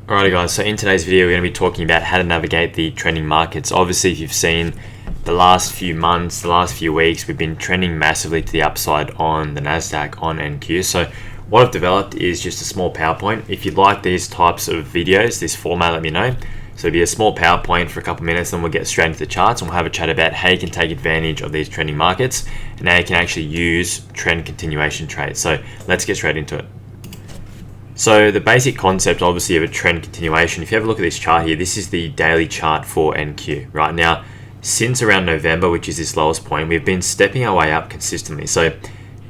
Alrighty guys, so in today's video we're going to be talking about how to navigate the trending markets. Obviously if you've seen the last few months, the last few weeks, we've been trending massively to the upside on the NASDAQ, on NQ. So what I've developed is just a small PowerPoint. If you'd like these types of videos, this format, let me know. So it'll be a small PowerPoint for a couple of minutes, then we'll get straight into the charts and we'll have a chat about how you can take advantage of these trending markets and how you can actually use trend continuation trades. So let's get straight into it. So the basic concept obviously of a trend continuation, if you have a look at this chart here, this is the daily chart for NQ. Right now, since around November, which is this lowest point, we've been stepping our way up consistently. So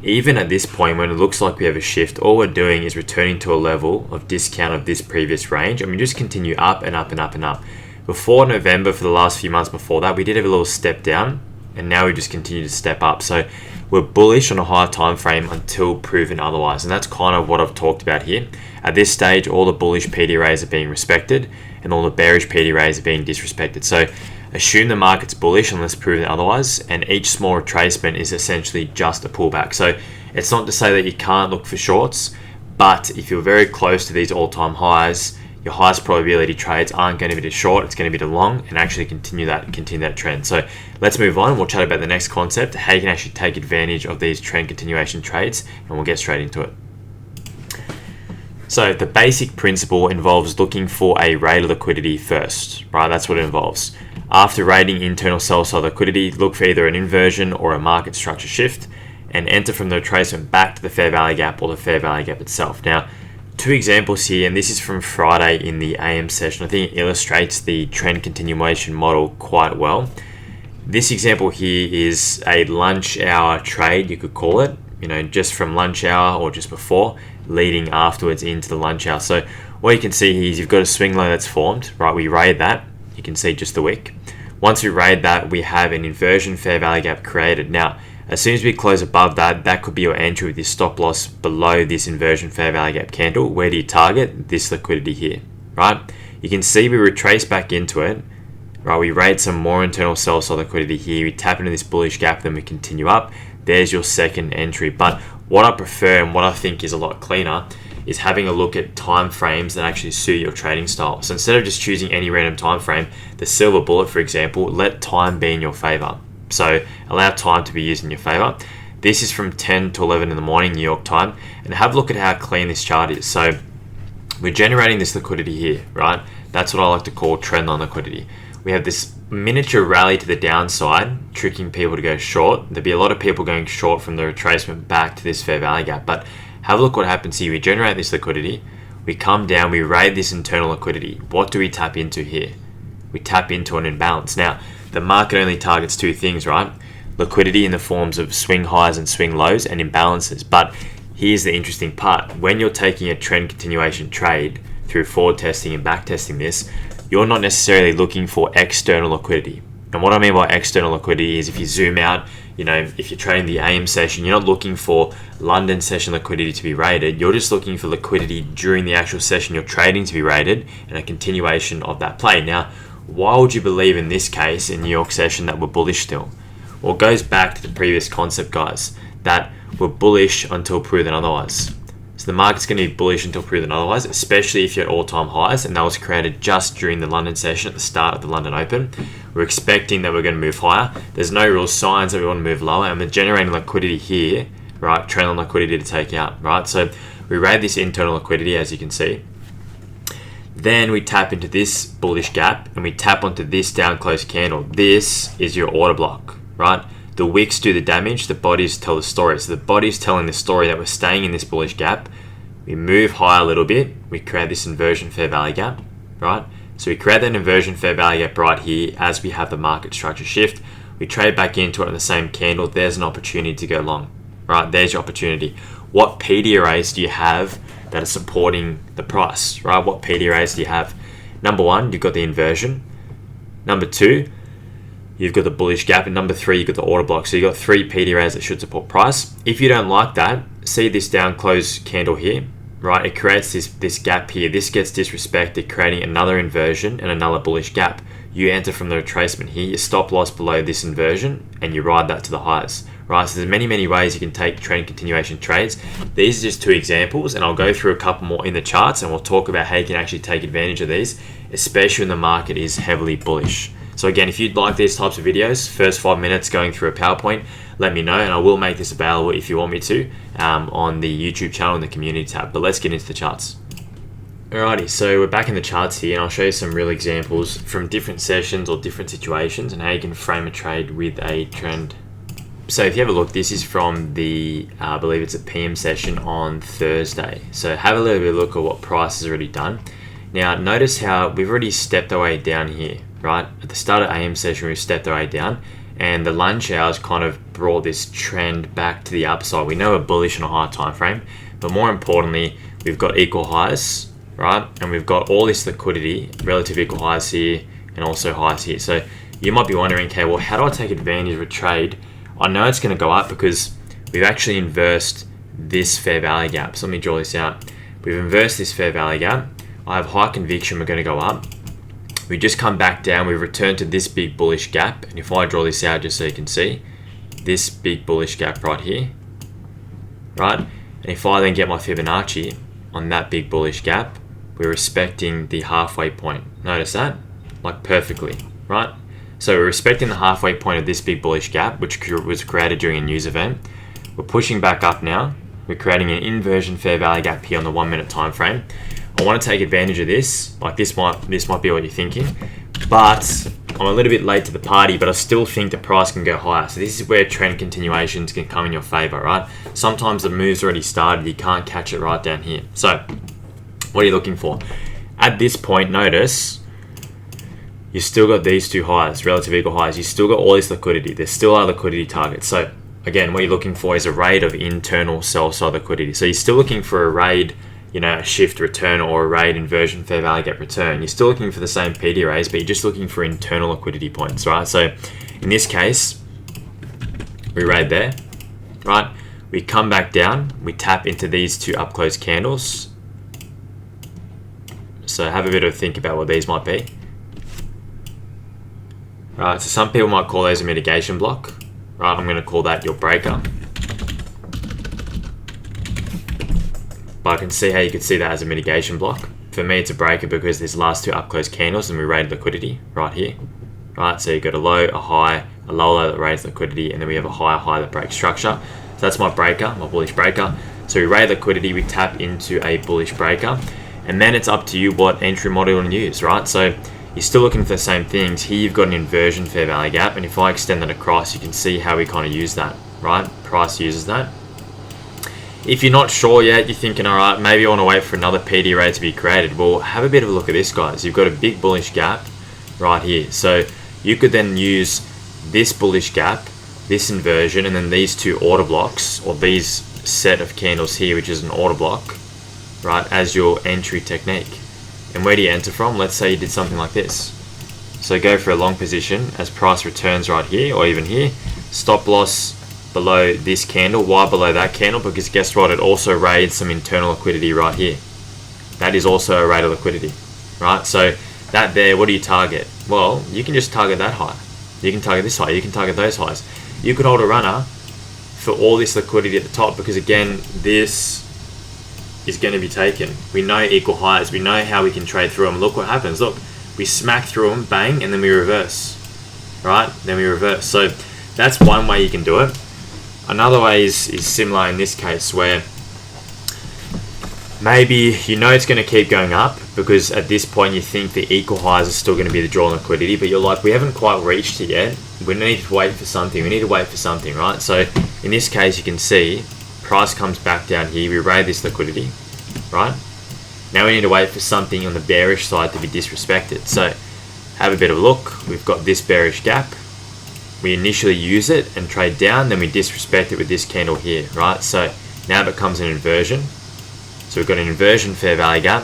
even at this point, when it looks like we have a shift, all we're doing is returning to a level of discount of this previous range, and we just continue up and up and up and up. Before November, for the last few months before that, we did have a little step down, and now we just continue to step up. So we're bullish on a higher time frame until proven otherwise, and that's kind of what I've talked about here. At this stage, all the bullish PD rays are being respected and all the bearish PD rays are being disrespected. So assume the market's bullish unless proven otherwise, and each small retracement is essentially just a pullback. So it's not to say that you can't look for shorts, but if you're very close to these all-time highs, your highest probability trades aren't going to be to short, it's going to be to long, and actually continue that trend. So let's move on and we'll chat about the next concept, how you can actually take advantage of these trend continuation trades, and we'll get straight into it. So the basic principle involves looking for a rate of liquidity first, right? That's what it involves. After rating internal sell-side liquidity, look for either an inversion or a market structure shift and enter from the retracement back to the fair value gap or the fair value gap itself. Now, two examples here, and this is from Friday in the AM session. I think it illustrates the trend continuation model quite well. This example here is a lunch hour trade, you could call it, just from lunch hour or just before, leading afterwards into the lunch hour. So what you can see here is you've got a swing low that's formed, right? We raid that, you can see just the wick. Once we raid that, we have an inversion fair value gap created. Now, as soon as we close above that, that could be your entry with your stop loss below this inversion fair value gap candle. Where do you target? This liquidity here, right? You can see we retrace back into it, right? We raid some more internal sell side liquidity here. We tap into this bullish gap, then we continue up. There's your second entry. But what I prefer and what I think is a lot cleaner is having a look at time frames that actually suit your trading style. So instead of just choosing any random time frame, the silver bullet, for example, let time be in your favor. So allow time to be used in your favor. This is from 10 to 11 in the morning, New York time, and have a look at how clean this chart is. So we're generating this liquidity here, right? That's what I like to call trend line liquidity. We have this miniature rally to the downside, tricking people to go short. There'll be a lot of people going short from the retracement back to this fair value gap, but have a look what happens here. We generate this liquidity, we come down, we raid this internal liquidity. What do we tap into here? We tap into an imbalance. Now, the market only targets two things, right? Liquidity in the forms of swing highs and swing lows and imbalances. But here's the interesting part. When you're taking a trend continuation trade through forward testing and back testing this, you're not necessarily looking for external liquidity. And what I mean by external liquidity is if you zoom out, if you're trading the AM session, you're not looking for London session liquidity to be rated. You're just looking for liquidity during the actual session you're trading to be rated and a continuation of that play. Now, why would you believe in this case in New York session that we're bullish still? Well, it goes back to the previous concept, guys, that we're bullish until proven otherwise. So the market's going to be bullish until proven otherwise, especially if you're at all-time highs, and that was created just during the London session at the start of the London Open. We're expecting that we're going to move higher. There's no real signs that we want to move lower, and we're generating liquidity here, right? Trend line liquidity to take out, right? So we raid this internal liquidity, as you can see. Then we tap into this bullish gap and we tap onto this down close candle. This is your order block, right? The wicks do the damage, the bodies tell the story. So the body's telling the story that we're staying in this bullish gap. We move higher a little bit. We create this inversion fair value gap, right? So we create that inversion fair value gap right here as we have the market structure shift. We trade back into it on the same candle. There's an opportunity to go long, right? There's your opportunity. What PD arrays do you have that are supporting the price, right? What PD arrays do you have? Number one, you've got the inversion. Number two, you've got the bullish gap. And number three, you've got the order block. So you've got three PD arrays that should support price. If you don't like that, see this down close candle here, right? It creates this gap here. This gets disrespected, creating another inversion and another bullish gap. You enter from the retracement here, you stop loss below this inversion, and you ride that to the highs, right? So there's many ways you can take trend continuation trades. These are just 2 examples, and I'll go through a couple more in the charts, and we'll talk about how you can actually take advantage of these, especially when the market is heavily bullish. So again, if you'd like these types of videos, first 5 minutes going through a PowerPoint, let me know, and I will make this available if you want me to on the YouTube channel in the community tab. But let's get into the charts. Alrighty, so we're back in the charts here, and I'll show you some real examples from different sessions or different situations and how you can frame a trade with a trend. So if you have a look, this is from the, I believe it's a PM session on Thursday. So have a little bit of a look at what price has already done. Now notice how we've already stepped our way down here, right? At the start of AM session, we've stepped our way down, and the lunch hours kind of brought this trend back to the upside. We know we're bullish on a higher time frame, but more importantly, we've got equal highs, right? And we've got all this liquidity, relative equal highs here, and also highs here. So you might be wondering, okay, well, how do I take advantage of a trade? I know it's going to go up because we've actually inversed this fair value gap. So let me draw this out. We've inversed this fair value gap. I have high conviction we're going to go up. We just come back down, we've returned to this big bullish gap, and if I draw this out just so you can see, this big bullish gap right here, right? And if I then get my Fibonacci on that big bullish gap, we're respecting the halfway point. Notice that? Like perfectly, right? So we're respecting the halfway point of this big bullish gap, which was created during a news event. We're pushing back up now. We're creating an inversion fair value gap here on the 1 minute time frame. I want to take advantage of this. Like this might be what you're thinking, but I'm a little bit late to the party, but I still think the price can go higher. So this is where trend continuations can come in your favor, right? Sometimes the move's already started, you can't catch it right down here. So what are you looking for? At this point, notice you still got these 2 highs, relative equal highs. You still got all this liquidity. There still are liquidity targets. So again, what you're looking for is a raid of internal sell side liquidity. So you're still looking for a raid, you know, a shift return or a raid inversion fair value gap return. You're still looking for the same PD raise, but you're just looking for internal liquidity points, right? So in this case, we raid there, right? We come back down, we tap into these 2 up close candles. So have a bit of a think about what these might be. Right, so some people might call those a mitigation block, right? I'm going to call that your breaker. But I can see how you could see that as a mitigation block. For me, it's a breaker because there's last 2 up close candles and we raid liquidity right here, right? So you've got a low, a high, a low that raids liquidity, and then we have a high that breaks structure. So that's my breaker, my bullish breaker. So we raid liquidity, we tap into a bullish breaker, and then it's up to you what entry model you want to use, right? So you're still looking for the same things. Here you've got an inversion fair value gap, and if I extend that across, you can see how we kind of use that, right? Price uses that. If you're not sure yet, you're thinking, all right, maybe I want to wait for another PD rate to be created. Well, have a bit of a look at this, guys. You've got a big bullish gap right here. So you could then use this bullish gap, this inversion, and then these 2 order blocks, or these set of candles here, which is an order block, right, as your entry technique. And where do you enter from? Let's say you did something like this. So go for a long position as price returns right here, or even here. Stop loss below this candle. Why below that candle? Because guess what? It also raids some internal liquidity right here. That is also a raid of liquidity, right? So that there, what do you target? Well, you can just target that high. You can target this high. You can target those highs. You could hold a runner for all this liquidity at the top, because again, this is going to be taken. We know equal highs. We know how we can trade through them. Look what happens. Look, we smack through them, bang, and then we reverse, right? Then we reverse. So that's one way you can do it. Another way is similar in this case, where maybe you know it's going to keep going up because at this point you think the equal highs are still going to be the draw on liquidity, but you're like, we haven't quite reached it yet. We need to wait for something. We need to wait for something, right? So in this case, you can see price comes back down here. We raid this liquidity, right? Now we need to wait for something on the bearish side to be disrespected. So have a bit of a look. We've got this bearish gap. We initially use it and trade down, then we disrespect it with this candle here, right? So now it becomes an inversion. So we've got an inversion fair value gap.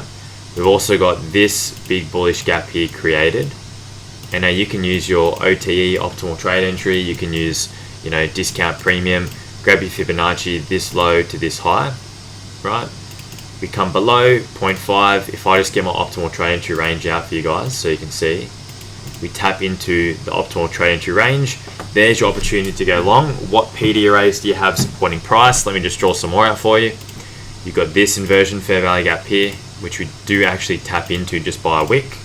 We've also got this big bullish gap here created. And now you can use your OTE, optimal trade entry. You can use, you know, discount premium. Grab your Fibonacci this low to this high, right? We come below 0.5. If I just get my optimal trade entry range out for you guys so you can see, we tap into the optimal trade entry range. There's your opportunity to go long. What PD arrays do you have supporting price? Let me just draw some more out for you. You've got this inversion fair value gap here, which we do actually tap into just by a wick.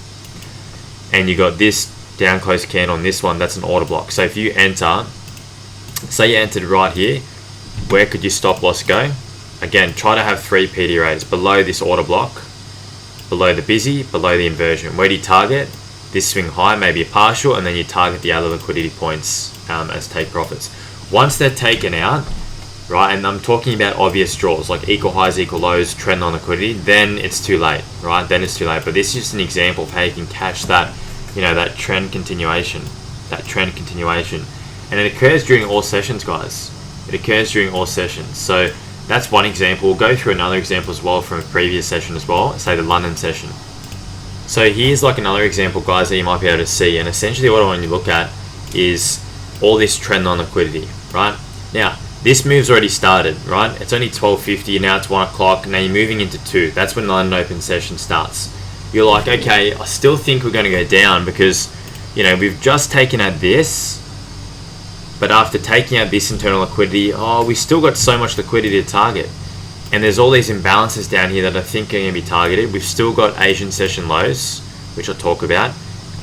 And you got this down close candle on this one, that's an order block. So if you enter, say you entered right here, where could your stop loss go? Again, try to have 3 PD arrays below this order block, below the busy, below the inversion. Where do you target? This swing high, maybe a partial, and then you target the other liquidity points as take profits. Once they're taken out, right, and I'm talking about obvious draws like equal highs, equal lows, trend on liquidity, then it's too late, right? Then it's too late. But this is just an example of how you can catch that, that trend continuation, and it occurs during all sessions, guys. It occurs during all sessions. So that's one example. We'll go through another example as well from a previous session as well, say the London session. So here's like another example, guys, that you might be able to see. And essentially what I want you to look at is all this trend on liquidity, right? Now, this move's already started, right? It's only 12:50, now it's 1 o'clock, now you're moving into 2. That's when the London Open session starts. You're like, okay, I still think we're going to go down because, we've just taken out this, but after taking out this internal liquidity, we still got so much liquidity to target. And there's all these imbalances down here that I think are going to be targeted. We've still got Asian session lows, which I'll talk about.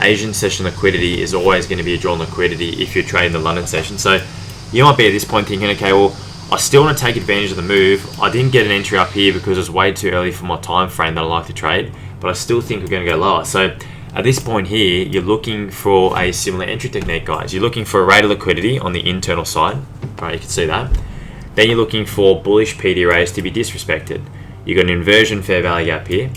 Asian session liquidity is always going to be a drawn liquidity if you're trading the London session. So you might be at this point thinking, okay, well, I still want to take advantage of the move. I didn't get an entry up here because it was way too early for my time frame that I like to trade, but I still think we're going to go lower. So at this point here, you're looking for a similar entry technique, guys. You're looking for a rate of liquidity on the internal side, right? You can see that. Then you're looking for bullish PD arrays to be disrespected. You've got an inversion fair value gap here,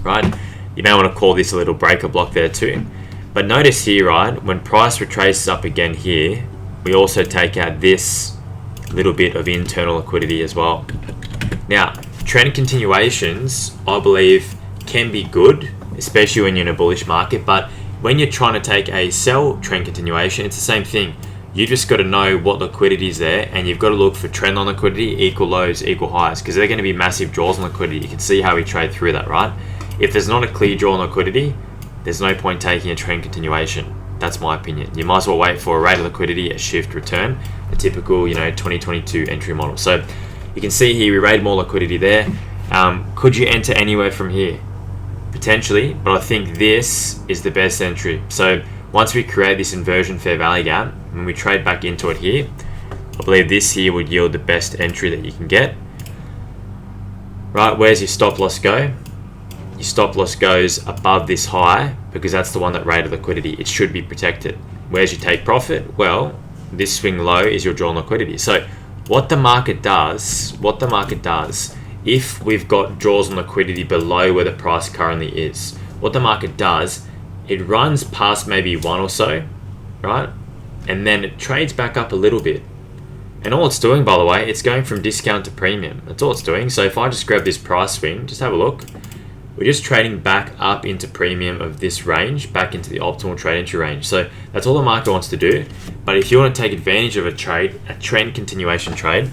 right? You may want to call this a little breaker block there too. But notice here, right, when price retraces up again here, we also take out this little bit of internal liquidity as well. Now, trend continuations, I believe, can be good, especially when you're in a bullish market. But when you're trying to take a sell trend continuation, it's the same thing. You just got to know what liquidity is there, and you've got to look for trend on liquidity, equal lows, equal highs, because they're going to be massive draws on liquidity. You can see how we trade through that, right? If there's not a clear draw on liquidity, there's no point taking a trend continuation. That's my opinion. You might as well wait for a rate of liquidity, a shift return, a typical 2022 entry model. So you can see here we rated more liquidity there. Could you enter anywhere from here? Potentially, but I think this is the best entry. So once we create this inversion fair value gap, when we trade back into it here, I believe this here would yield the best entry that you can get. Right, where's your stop loss go? Your stop loss goes above this high because that's the one that rated liquidity. It should be protected. Where's your take profit? Well, this swing low is your drawn liquidity. So what the market does, if we've got draws on liquidity below where the price currently is, what the market does, it runs past maybe 1 or so, right? And then it trades back up a little bit. And all it's doing, by the way, it's going from discount to premium. That's all it's doing. So if I just grab this price swing, just have a look. We're just trading back up into premium of this range, back into the optimal trade entry range. So that's all the market wants to do. But if you want to take advantage of a trade, a trend continuation trade,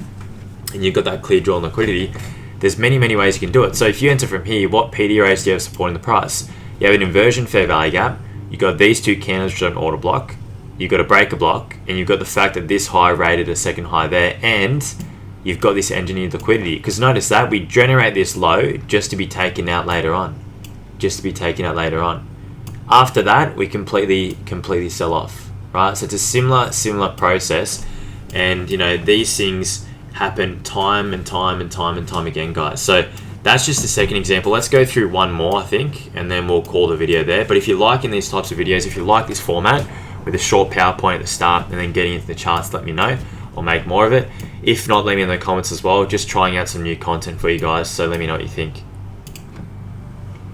and you've got that clear draw on liquidity, there's many ways you can do it. So if you enter from here, what PD arrays do you have supporting the price? You have an inversion fair value gap. You've got these 2 candles which are an order block. You've got a breaker block, and you've got the fact that this high rated a second high there, and you've got this engineered liquidity. Because notice that we generate this low just to be taken out later on. After that, we completely sell off, right? So it's a similar process, and these things happen time and time again, guys. So that's just the second example. Let's go through one more, I think, and then we'll call the video there. But if you're liking these types of videos, if you like this format with a short PowerPoint at the start and then getting into the charts, let me know. I'll make more of it. If not, let me know in the comments as well. Just trying out some new content for you guys, so let me know what you think.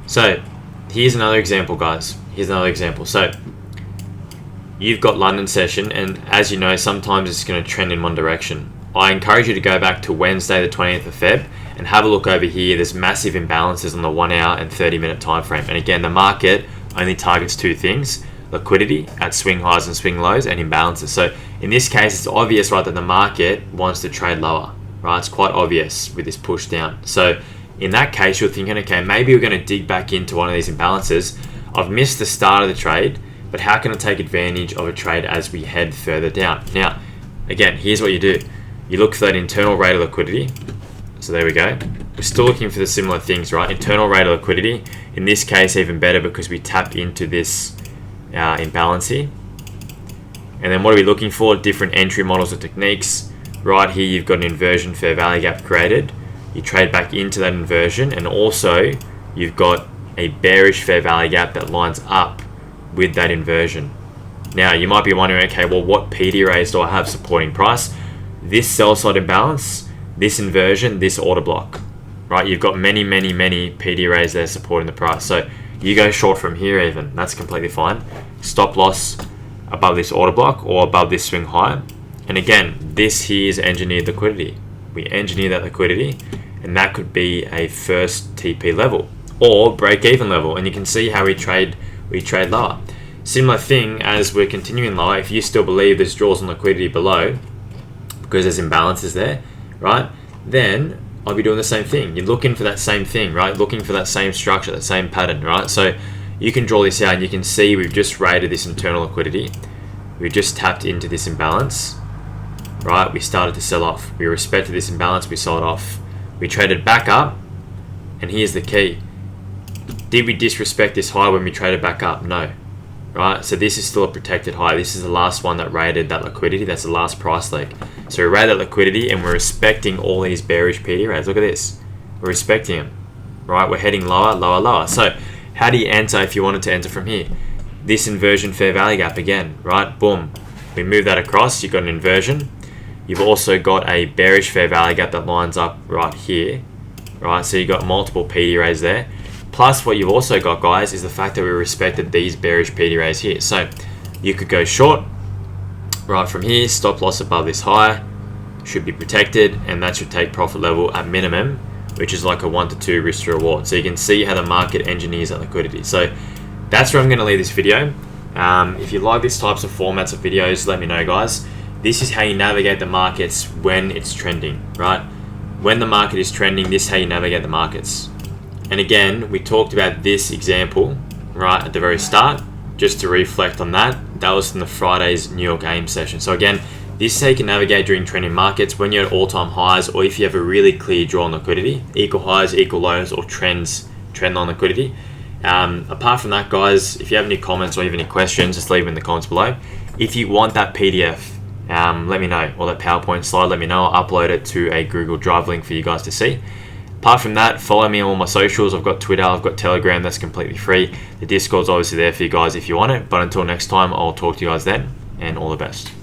So here's another example, guys. So you've got London session, and as you know, sometimes it's going to trend in one direction. I encourage you to go back to Wednesday the 20th of Feb and have a look over here. There's massive imbalances on the 1 hour and 30-minute time frame. And again, the market only targets 2 things: liquidity at swing highs and swing lows, and imbalances. So in this case, it's obvious, right, that the market wants to trade lower, right? It's quite obvious with this push down. So in that case, you're thinking, okay, maybe we're going to dig back into one of these imbalances. I've missed the start of the trade, but how can I take advantage of a trade as we head further down? Now, again, here's what you do. You look for that internal rate of liquidity. So there we go. We're still looking for the similar things, right? Internal rate of liquidity. In this case, even better because we tap into this imbalance here. And then what are we looking for? Different entry models or techniques. Right here, you've got an inversion fair value gap created. You trade back into that inversion, and also you've got a bearish fair value gap that lines up with that inversion. Now, you might be wondering, okay, well, what PD arrays do I have supporting price? This sell side imbalance, this inversion, this order block, right? You've got many PD arrays there supporting the price. So you go short from here even, that's completely fine. Stop loss above this order block or above this swing high. And again, this here is engineered liquidity. We engineer that liquidity, and that could be a first TP level or break even level. And you can see how we trade lower. Similar thing as we're continuing lower. If you still believe there's draws on liquidity below because there's imbalances there, right? Then I'll be doing the same thing. You're looking for that same thing, right? Looking for that same structure, that same pattern, right? So you can draw this out and you can see we've just rated this internal liquidity. We just tapped into this imbalance, right? We started to sell off. We respected this imbalance, we sold off. We traded back up, and here's the key. Did we disrespect this high when we traded back up? No, right? So this is still a protected high. This is the last one that rated that liquidity. That's the last price leg. So we rated that liquidity, and we're respecting all these bearish PD rates. Look at this. We're respecting them, right? We're heading lower, lower, lower. So how do you enter if you wanted to enter from here? This inversion fair value gap again, right? Boom. We move that across. You've got an inversion. You've also got a bearish fair value gap that lines up right here, right? So you've got multiple PD rays there. Plus what you've also got, guys, is the fact that we respected these bearish PD rays here. So you could go short right from here, stop loss above this high, should be protected, and that should take profit level at minimum, which is like a 1 to 2 risk to reward. So you can see how the market engineers that liquidity. So that's where I'm going to leave this video. If you like these types of formats of videos, let me know, guys. This is how you navigate the markets when it's trending, right? When the market is trending, this is how you navigate the markets. And again, we talked about this example, right, at the very start, just to reflect on that. That was from the Friday's New York AIM session. So again, this is how you can navigate during trending markets when you're at all-time highs, or if you have a really clear draw on liquidity, equal highs, equal lows, or trend line liquidity. Apart from that, guys, if you have any comments or you have any questions, just leave them in the comments below. If you want that PDF, let me know, or that PowerPoint slide, let me know. I'll upload it to a Google Drive link for you guys to see. Apart from that, follow me on all my socials. I've got Twitter, I've got Telegram, that's completely free. The Discord's obviously there for you guys if you want it. But until next time, I'll talk to you guys then, and all the best.